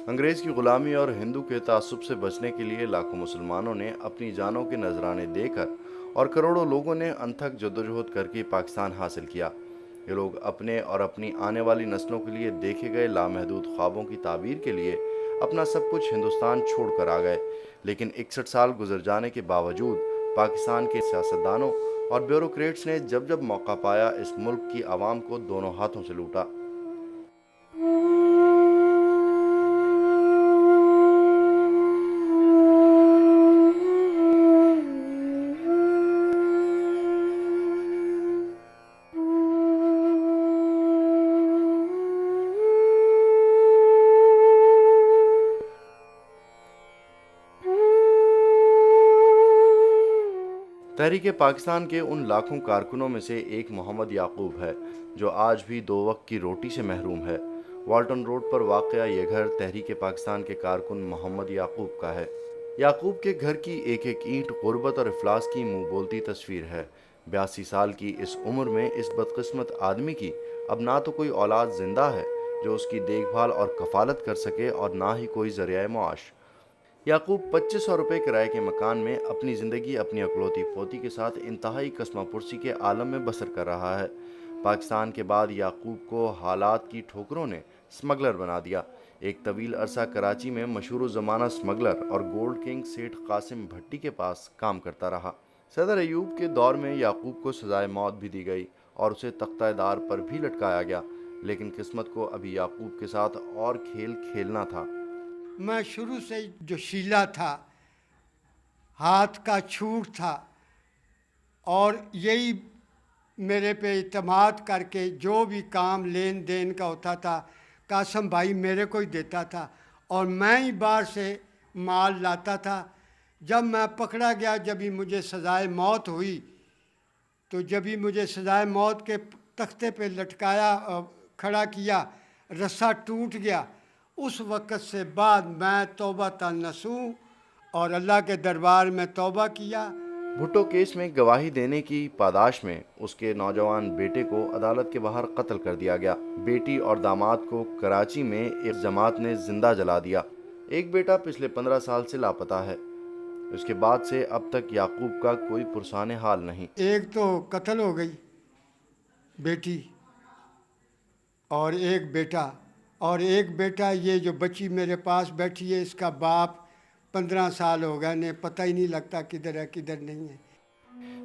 انگریز کی غلامی اور ہندو کے تعصب سے بچنے کے لیے لاکھوں مسلمانوں نے اپنی جانوں کے نذرانے دے کر اور کروڑوں لوگوں نے انتھک جدوجہد کر کے پاکستان حاصل کیا۔ یہ لوگ اپنے اور اپنی آنے والی نسلوں کے لیے دیکھے گئے لامحدود خوابوں کی تعبیر کے لیے اپنا سب کچھ ہندوستان چھوڑ کر آ گئے، لیکن 61 سال گزر جانے کے باوجود پاکستان کے سیاستدانوں اور بیوروکریٹس نے جب جب موقع پایا اس ملک کی عوام کو دونوں ہاتھوں سے لوٹا۔ تحریک پاکستان کے ان لاکھوں کارکنوں میں سے ایک محمد یعقوب ہے جو آج بھی دو وقت کی روٹی سے محروم ہے۔ والٹن روڈ پر واقع یہ گھر تحریک پاکستان کے کارکن محمد یعقوب کا ہے۔ یعقوب کے گھر کی ایک ایک اینٹ غربت اور افلاس کی منہ بولتی تصویر ہے۔ 82 سال کی اس عمر میں اس بدقسمت آدمی کی اب نہ تو کوئی اولاد زندہ ہے جو اس کی دیکھ بھال اور کفالت کر سکے اور نہ ہی کوئی ذریعہ معاش۔ یعقوب 2500 روپے کرائے کے مکان میں اپنی زندگی اپنی اکلوتی پوتی کے ساتھ انتہائی کسمہ پرسی کے عالم میں بسر کر رہا ہے۔ پاکستان کے بعد یعقوب کو حالات کی ٹھوکروں نے سمگلر بنا دیا۔ ایک طویل عرصہ کراچی میں مشہور زمانہ سمگلر اور گولڈ کنگ سیٹھ قاسم بھٹی کے پاس کام کرتا رہا۔ صدر ایوب کے دور میں یعقوب کو سزائے موت بھی دی گئی اور اسے تختہ دار پر بھی لٹکایا گیا، لیکن قسمت کو ابھی یعقوب کے ساتھ اور کھیل کھیلنا تھا۔ میں شروع سے جو شیلا تھا، ہاتھ کا چھوٹ تھا، اور یہی میرے پہ اعتماد کر کے جو بھی کام لین دین کا ہوتا تھا قاسم بھائی میرے کو ہی دیتا تھا اور میں ہی باہر سے مال لاتا تھا۔ جب میں پکڑا گیا، جب ہی مجھے سزائے موت ہوئی، تو جب ہی مجھے سزائے موت کے تختے پہ لٹکایا، کھڑا کیا، رسہ ٹوٹ گیا، اس وقت سے بعد میں توبہ نصوح اور اللہ کے دربار میں توبہ کیا۔ بھٹو کیس میں گواہی دینے کی پاداش میں اس کے نوجوان بیٹے کو عدالت کے باہر قتل کر دیا گیا۔ بیٹی اور داماد کو کراچی میں ایک جماعت نے زندہ جلا دیا۔ ایک بیٹا پچھلے 15 سال سے لاپتہ ہے۔ اس کے بعد سے اب تک یعقوب کا کوئی پرسان حال نہیں۔ ایک تو قتل ہو گئی بیٹی اور ایک بیٹا یہ جو بچی میرے پاس بیٹھی ہے، اس کا باپ 15 سال ہو گئے، انہیں پتہ ہی نہیں لگتا کدھر ہے کدھر نہیں ہے۔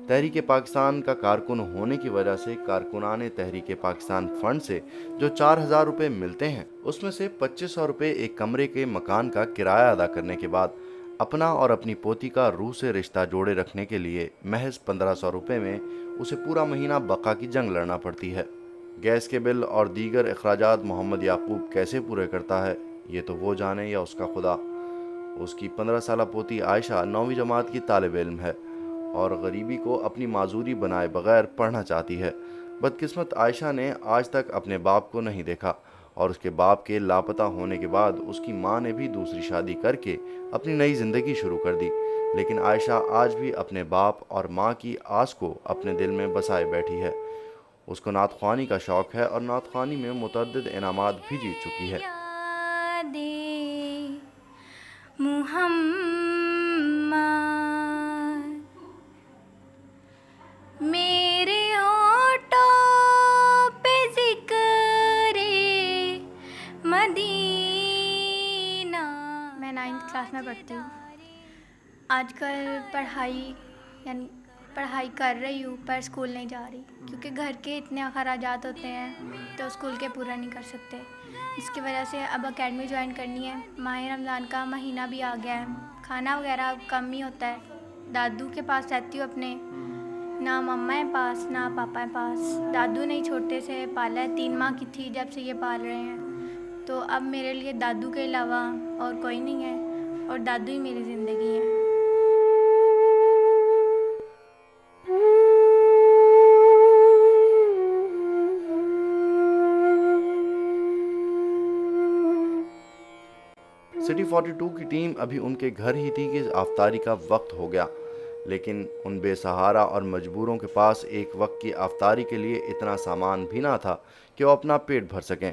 تحریک پاکستان کا کارکن ہونے کی وجہ سے کارکنان تحریک پاکستان فنڈ سے جو 4000 روپے ملتے ہیں، اس میں سے 2500 روپے ایک کمرے کے مکان کا کرایہ ادا کرنے کے بعد اپنا اور اپنی پوتی کا روح سے رشتہ جوڑے رکھنے کے لیے محض 1500 روپے میں اسے پورا مہینہ بقا کی جنگ لڑنا پڑتی ہے۔ گیس کے بل اور دیگر اخراجات محمد یعقوب کیسے پورے کرتا ہے، یہ تو وہ جانے یا اس کا خدا۔ اس کی 15 سالہ پوتی عائشہ 9ویں جماعت کی طالب علم ہے اور غریبی کو اپنی معذوری بنائے بغیر پڑھنا چاہتی ہے۔ بدقسمت عائشہ نے آج تک اپنے باپ کو نہیں دیکھا اور اس کے باپ کے لاپتہ ہونے کے بعد اس کی ماں نے بھی دوسری شادی کر کے اپنی نئی زندگی شروع کر دی، لیکن عائشہ آج بھی اپنے باپ اور ماں کی آس کو اپنے دل میں بسائے بیٹھی ہے۔ اس کو نعت خوانی کا شوق ہے اور نعت خوانی میں متعدد انعامات بھی جیت چکی ہے۔ میرے ہونٹوں پہ ذکر مدینہ۔ میں 9th کلاس میں پڑھتی ہوں۔ آج کل پڑھائی کر رہی ہوں پر اسکول نہیں جا رہی کیونکہ گھر کے اتنے اخراجات ہوتے ہیں تو اسکول کے پورا نہیں کر سکتے، جس کی وجہ سے اب اکیڈمی جوائن کرنی ہے۔ ماہ رمضان کا مہینہ بھی آ گیا ہے، کھانا وغیرہ کم ہی ہوتا ہے۔ دادو کے پاس رہتی ہوں اپنے، نہ مما ہے پاس نہ پاپا ہے پاس۔ دادو نے چھوٹے سے پالا ہے، 3 ماہ کی تھی جب سے یہ پال رہے ہیں، تو اب میرے لیے دادو کے علاوہ اور کوئی نہیں ہے اور دادو ہی میری زندگی ہے۔ سٹی 42 کی ٹیم ابھی ان کے گھر ہی تھی کہ افطاری کا وقت ہو گیا، لیکن ان بے سہارا اور مجبوروں کے پاس ایک وقت کی افطاری کے لیے اتنا سامان بھی نہ تھا کہ وہ اپنا پیٹ بھر سکیں۔